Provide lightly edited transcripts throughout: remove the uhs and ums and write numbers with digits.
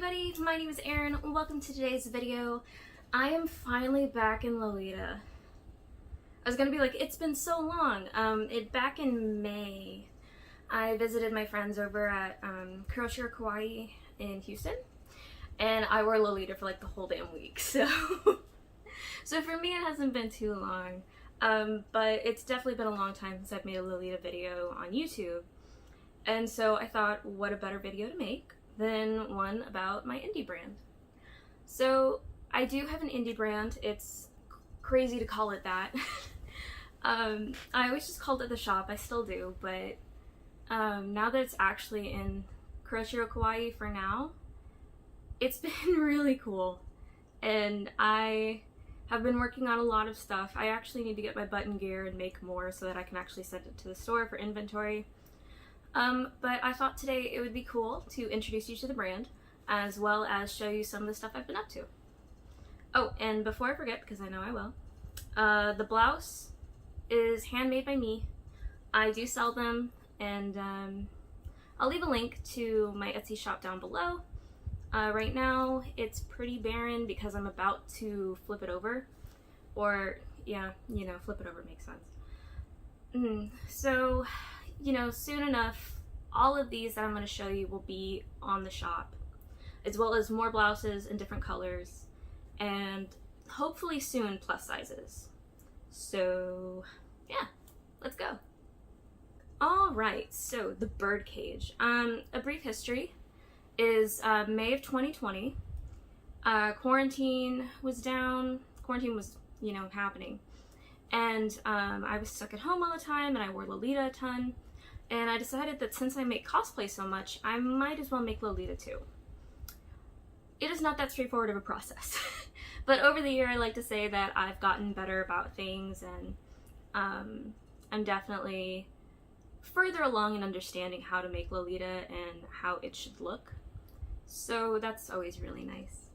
everybody, my name is Erin. Welcome to today's video. I am finally back in Lolita. I was gonna be like, it's been so long. Back in May, I visited my friends over at Kuroshiro Kawaii in Houston, and I wore Lolita for like the whole damn week, so so for me it hasn't been too long, but it's definitely been a long time since I've made a Lolita video on YouTube, and so I thought, what a better video to make than one about my indie brand. So I do have an indie brand. It's crazy to call it that. I always just called it the shop. I still do, but now that it's actually in Kuroshiro Kawaii for now, it's been really cool. And I have been working on a lot of stuff. I actually need to get my button gear and make more so that I can actually send it to the store for inventory. But I thought today it would be cool to introduce you to the brand, as well as show you some of the stuff I've been up to. Oh, and before I forget, because I know I will, the blouse is handmade by me. I do sell them, and I'll leave a link to my Etsy shop down below. Right now, it's pretty barren because I'm about to flip it over. Or, yeah, you know, flip it over makes sense. So, you know, soon enough, all of these that I'm going to show you will be on the shop, as well as more blouses in different colors, and hopefully soon plus sizes. So yeah, let's go. Alright, so the birdcage. A brief history is May of 2020. Quarantine was down. Quarantine was, you know, happening. And I was stuck at home all the time, and I wore Lolita a ton. And I decided that since I make cosplay so much, I might as well make Lolita too. It is not that straightforward of a process. But over the year, I like to say that I've gotten better about things, and I'm definitely further along in understanding how to make Lolita and how it should look. So that's always really nice.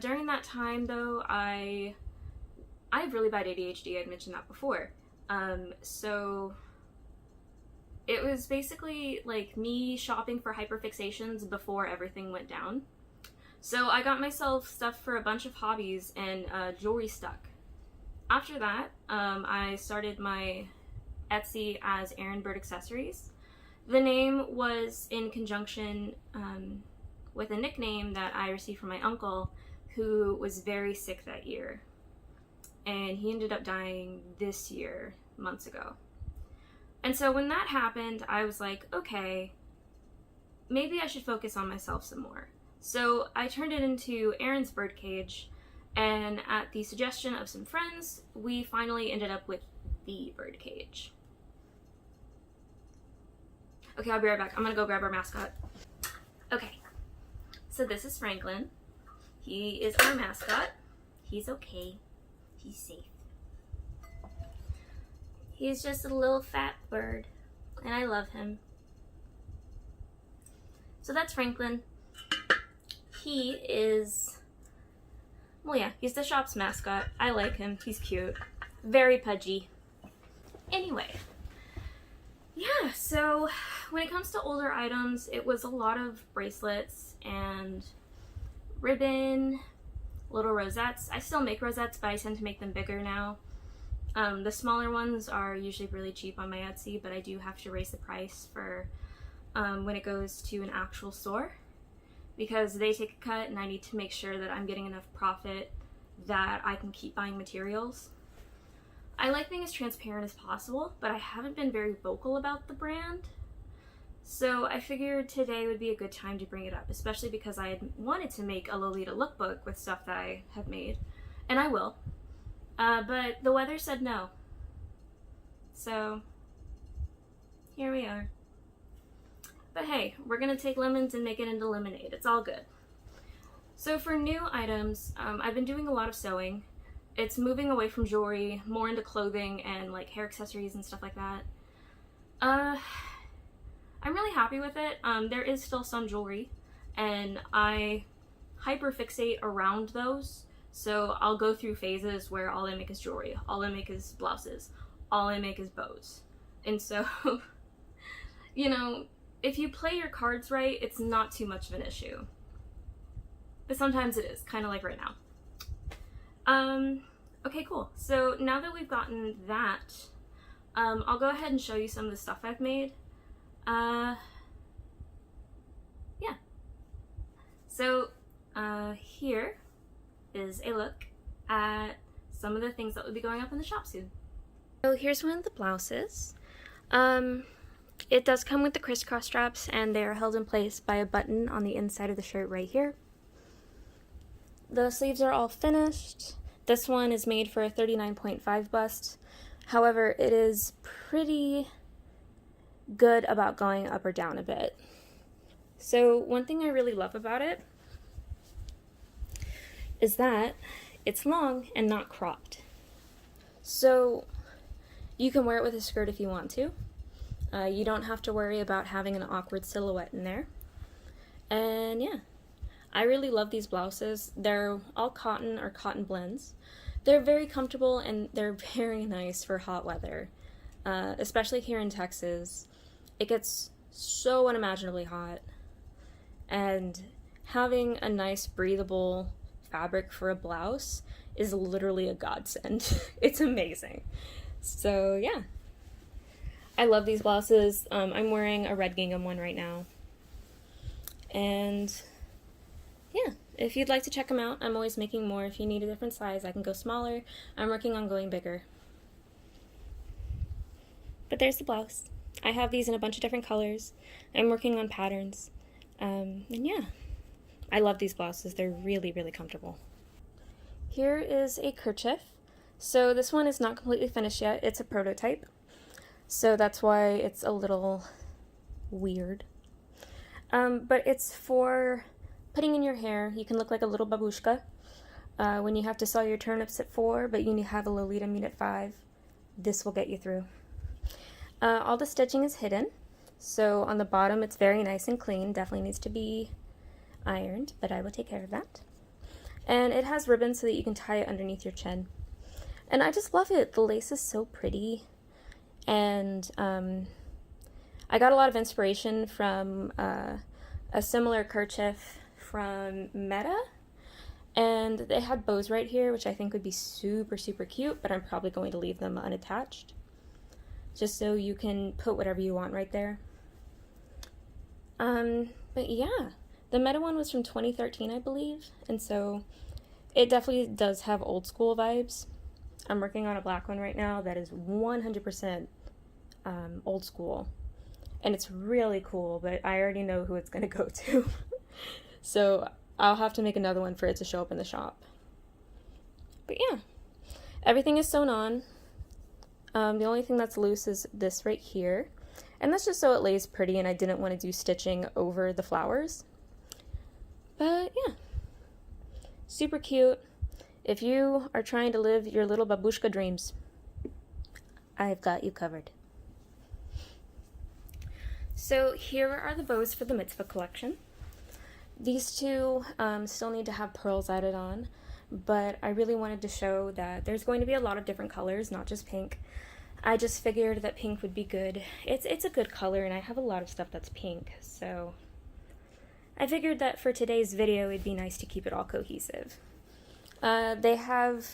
During that time though, I have really bad ADHD, I'd mentioned that before. So it was basically like me shopping for hyperfixations before everything went down. So I got myself stuff for a bunch of hobbies, and jewelry stuck. After that, I started my Etsy as ErinsBirdCages. The name was in conjunction with a nickname that I received from my uncle, who was very sick that year. And he ended up dying this year, months ago. And so when that happened, I was like, okay, maybe I should focus on myself some more. So I turned it into ErinsBirdCage, and at the suggestion of some friends, we finally ended up with the birdcage. Okay, I'll be right back. I'm gonna go grab our mascot. Okay, so this is Franklin. He is our mascot. He's okay. He's safe. He's just a little fat bird, and I love him. So that's Franklin. He is, well, yeah, he's the shop's mascot. I like him. He's cute. Very pudgy. Anyway, yeah, so when it comes to older items, it was a lot of bracelets and ribbon, little rosettes. I still make rosettes, but I tend to make them bigger now. The smaller ones are usually really cheap on my Etsy, but I do have to raise the price for when it goes to an actual store, because they take a cut and I need to make sure that I'm getting enough profit that I can keep buying materials. I like being as transparent as possible, but I haven't been very vocal about the brand. So I figured today would be a good time to bring it up, especially because I had wanted to make a Lolita lookbook with stuff that I have made, and I will. But the weather said no. So here we are. But hey, we're gonna take lemons and make it into lemonade. It's all good. So for new items, I've been doing a lot of sewing. It's moving away from jewelry, more into clothing and like hair accessories and stuff like that. I'm really happy with it. There is still some jewelry, and I hyperfixate around those. So I'll go through phases where all I make is jewelry, all I make is blouses, all I make is bows. And so, you know, if you play your cards right, it's not too much of an issue. but sometimes it is, kind of like right now. Okay, cool. So now that we've gotten that, I'll go ahead and show you some of the stuff I've made. Yeah. So, here is a look at some of the things that will be going up in the shop soon. So here's one of the blouses. It does come with the crisscross straps, and they are held in place by a button on the inside of the shirt right here. The sleeves are all finished. This one is made for a 39.5 bust. However, it is pretty good about going up or down a bit. So one thing I really love about it is that it's long and not cropped. So you can wear it with a skirt if you want to. You don't have to worry about having an awkward silhouette in there. And yeah, I really love these blouses. They're all cotton or cotton blends. They're very comfortable and they're very nice for hot weather, especially here in Texas. It gets so unimaginably hot, and having a nice breathable fabric for a blouse is literally a godsend. It's amazing. So yeah, I love these blouses. I'm wearing a red gingham one right now. And yeah, if you'd like to check them out, I'm always making more. If you need a different size, I can go smaller. I'm working on going bigger. But there's the blouse. I have these in a bunch of different colors. I'm working on patterns. And yeah, I love these blouses. They're really, really comfortable. Here is a kerchief. So this one is not completely finished yet. It's a prototype. So that's why it's a little weird. But it's for putting in your hair. You can look like a little babushka when you have to sell your turnips at 4, but you have a Lolita meet at 5. This will get you through. All the stitching is hidden. So on the bottom it's very nice and clean. Definitely needs to be ironed, but I will take care of that. And it has ribbons so that you can tie it underneath your chin. And I just love it. The lace is so pretty. And I got a lot of inspiration from a similar kerchief from Meta, and they had bows right here, which I think would be super, super cute, but I'm probably going to leave them unattached, just so you can put whatever you want right there. But yeah, the Meta one was from 2013, I believe, and so it definitely does have old school vibes. I'm working on a black one right now that is 100% old school, and it's really cool, but I already know who it's going to go to. So I'll have to make another one for it to show up in the shop. But yeah, everything is sewn on. The only thing that's loose is this right here, and that's just so it lays pretty, and I didn't want to do stitching over the flowers. But yeah, super cute. If you are trying to live your little babushka dreams, I've got you covered. So here are the bows for the mitzvah collection. These two still need to have pearls added on, but I really wanted to show that there's going to be a lot of different colors, not just pink. I just figured that pink would be good. It's a good color, and I have a lot of stuff that's pink, so I figured that for today's video it'd be nice to keep it all cohesive. They have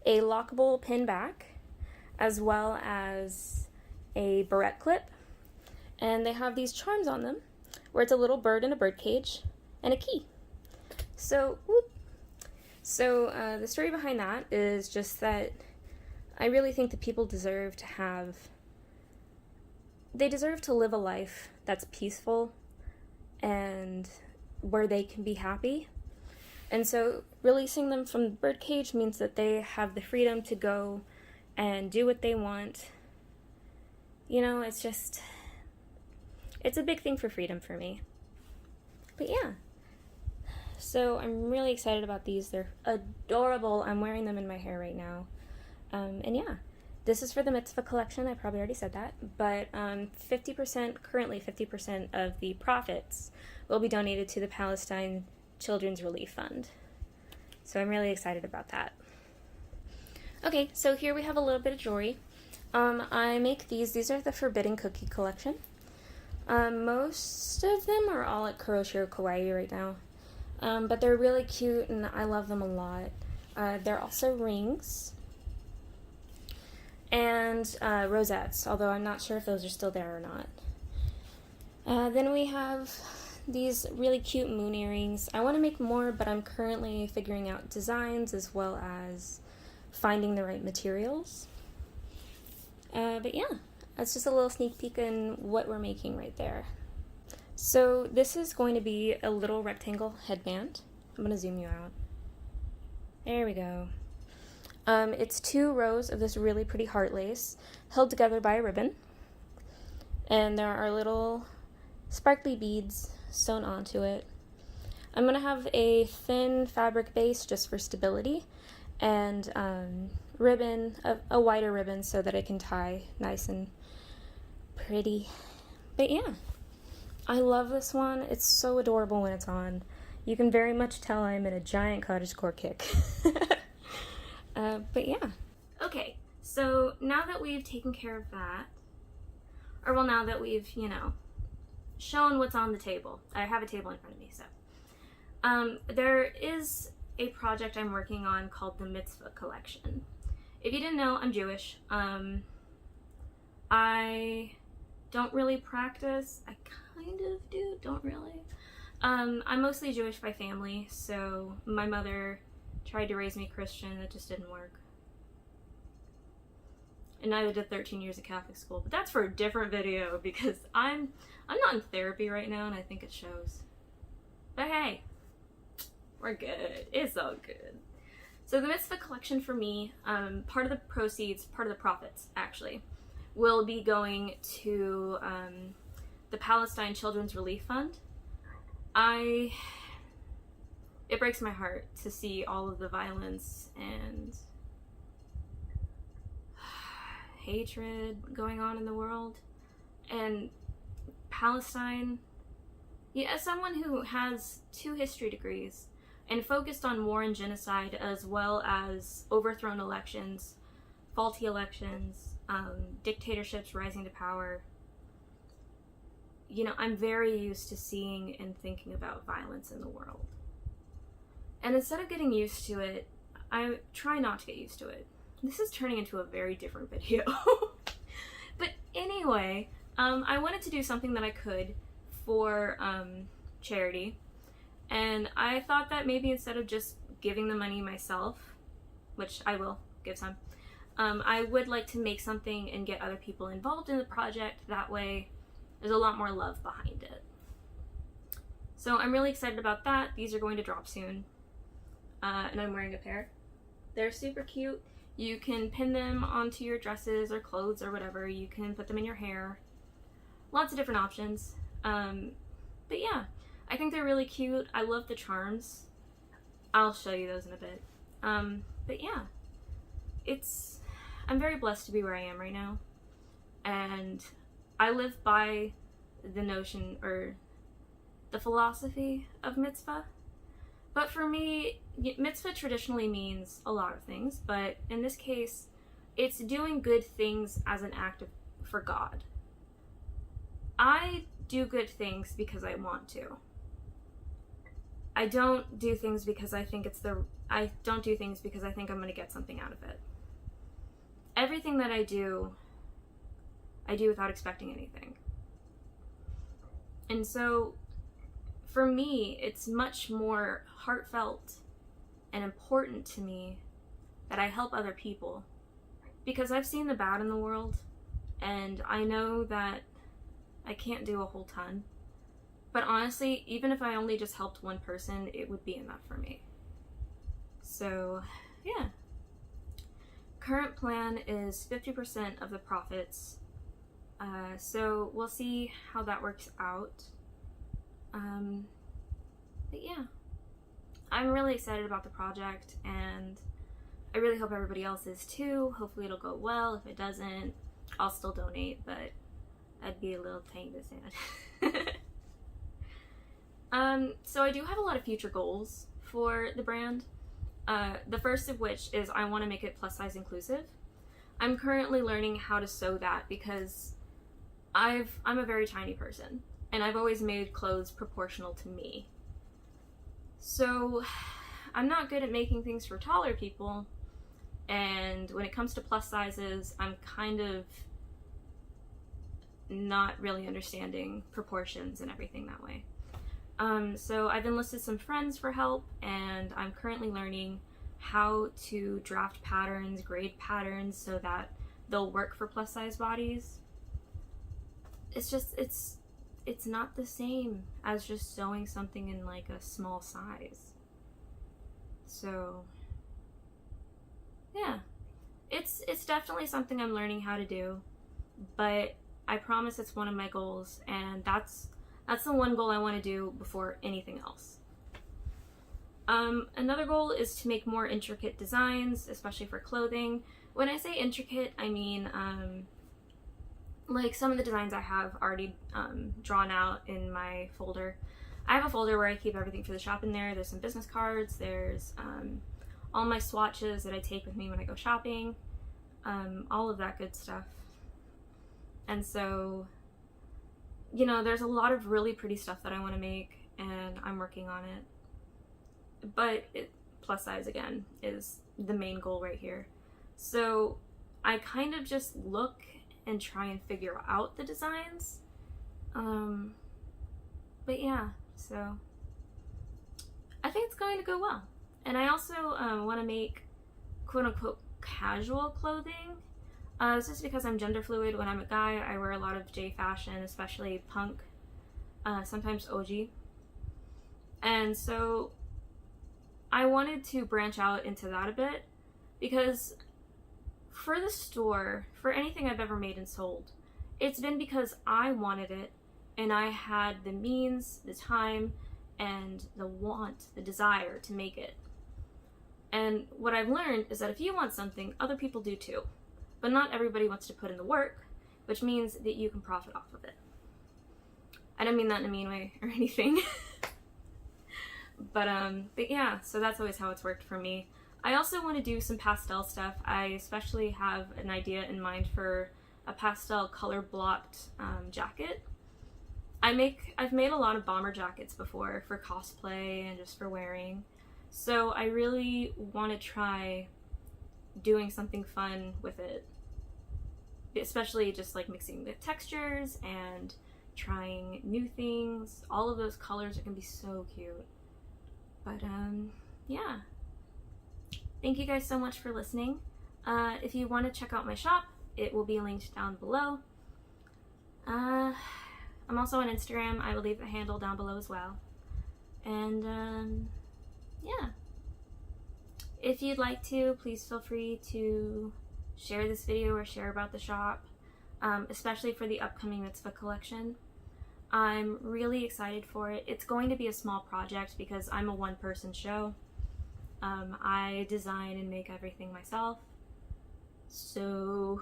a lockable pin back, as well as a barrette clip, and they have these charms on them, where it's a little bird in a bird cage, and a key. So, the story behind that is just that I really think that people deserve to live a life that's peaceful and where they can be happy. And so releasing them from the birdcage means that they have the freedom to go and do what they want. You know, it's a big thing for freedom for me. But yeah. So I'm really excited about these. They're adorable. I'm wearing them in my hair right now. And yeah, this is for the mitzvah collection. I probably already said that. But currently 50% of the profits will be donated to the Palestine Children's Relief Fund. So I'm really excited about that. Okay, so here we have a little bit of jewelry. I make these. These are the Forbidden Cookie collection. Most of them are all at Kuroshiro Kawaii right now. But they're really cute and I love them a lot. They're also rings and rosettes, although I'm not sure if those are still there or not. Then we have these really cute moon earrings. I want to make more, but I'm currently figuring out designs as well as finding the right materials. But yeah, that's just a little sneak peek in what we're making right there. So this is going to be a little rectangle headband. I'm going to zoom you out. There we go. It's 2 rows of this really pretty heart lace held together by a ribbon. And there are little sparkly beads sewn onto it. I'm going to have a thin fabric base just for stability and ribbon, a wider ribbon so that it can tie nice and pretty. But yeah, I love this one. It's so adorable when it's on. You can very much tell I'm in a giant cottagecore kick. But yeah. Okay, so now that we've taken care of that, or well, now that we've, shown what's on the table. I have a table in front of me, so. There is a project I'm working on called the Mitzvah Collection. If you didn't know, I'm Jewish. I don't really practice. I kind of do, don't really. I'm mostly Jewish by family, so my mother tried to raise me Christian, it just didn't work. And neither did 13 years of Catholic school, but that's for a different video because I'm not in therapy right now and I think it shows. But hey, we're good. It's all good. So the Mitzvah Collection for me, part of the proceeds, part of the profits actually, will be going to the Palestine Children's Relief Fund. It breaks my heart to see all of the violence and hatred going on in the world. And Palestine, as someone who has 2 history degrees and focused on war and genocide as well as overthrown elections, faulty elections, dictatorships rising to power, I'm very used to seeing and thinking about violence in the world. And instead of getting used to it, I try not to get used to it. This is turning into a very different video. But anyway, I wanted to do something that I could for charity. And I thought that maybe instead of just giving the money myself, which I will give some, I would like to make something and get other people involved in the project. That way, there's a lot more love behind it. So I'm really excited about that. These are going to drop soon. And I'm wearing a pair. They're super cute. You can pin them onto your dresses or clothes or whatever. You can put them in your hair. Lots of different options. But yeah, I think they're really cute. I love the charms. I'll show you those in a bit. But yeah, I'm very blessed to be where I am right now. And I live by the notion or the philosophy of mitzvah. But for me, mitzvah traditionally means a lot of things, but in this case, it's doing good things as an act for God. I do good things because I want to. I don't do things because I think I don't do things because I think I'm going to get something out of it. Everything that I do without expecting anything. And so, for me, it's much more heartfelt and important to me that I help other people because I've seen the bad in the world and I know that I can't do a whole ton. But honestly, even if I only just helped one person, it would be enough for me. So, yeah. Current plan is 50% of the profits. So we'll see how that works out. But yeah, I'm really excited about the project and I really hope everybody else is too. Hopefully it'll go well. If it doesn't, I'll still donate, but I'd be a little pain to stand. So I do have a lot of future goals for the brand. The first of which is I want to make it plus size inclusive. I'm currently learning how to sew that because I'm a very tiny person and I've always made clothes proportional to me. So I'm not good at making things for taller people, and when it comes to plus sizes, I'm kind of not really understanding proportions and everything that way. So I've enlisted some friends for help, and I'm currently learning how to draft patterns, grade patterns, so that they'll work for plus size bodies. It's just, it's not the same as just sewing something in like a small size. So yeah, it's definitely something I'm learning how to do, but I promise it's one of my goals, and that's the one goal I want to do before anything else. Another goal is to make more intricate designs, especially for clothing. When I say intricate, I mean like some of the designs I have already drawn out in my folder. I have a folder where I keep everything for the shop in there. There's some business cards, there's all my swatches that I take with me when I go shopping, all of that good stuff. And so, you know, there's a lot of really pretty stuff that I want to make, and I'm working on it. But plus size, again, is the main goal right here. So I kind of just look and try and figure out the designs. But yeah, so I think it's going to go well. And I also want to make quote-unquote casual clothing. It's just because I'm gender fluid. When I'm a guy, I wear a lot of J fashion, especially punk, sometimes OG. And so I wanted to branch out into that a bit, because for the store, for anything I've ever made and sold, it's been because I wanted it, and I had the means, the time, and the want, the desire to make it. And what I've learned is that if you want something, other people do too. But not everybody wants to put in the work, which means that you can profit off of it. I don't mean that in a mean way or anything. But yeah, so that's always how it's worked for me. I also want to do some pastel stuff. I especially have an idea in mind for a pastel color blocked jacket. I've made a lot of bomber jackets before for cosplay and just for wearing. So I really want to try doing something fun with it, especially just like mixing the textures and trying new things. All of those colors are gonna be so cute. But yeah, thank you guys so much for listening. If you want to check out my shop, it will be linked down below. I'm also on Instagram. I will leave the handle down below as well. And yeah, if you'd like to, please feel free to share this video or share about the shop, especially for the upcoming mitzvah collection. I'm really excited for it. It's going to be a small project because I'm a one-person show. I design and make everything myself. So,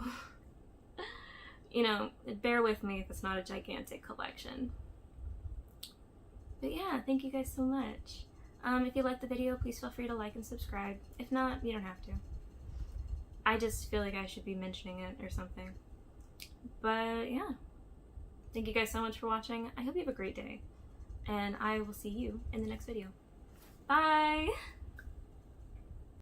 you know, bear with me if it's not a gigantic collection. But yeah, thank you guys so much. If you liked the video, please feel free to like and subscribe. If not, you don't have to. I just feel like I should be mentioning it or something. But yeah, thank you guys so much for watching. I hope you have a great day, and I will see you in the next video. Bye!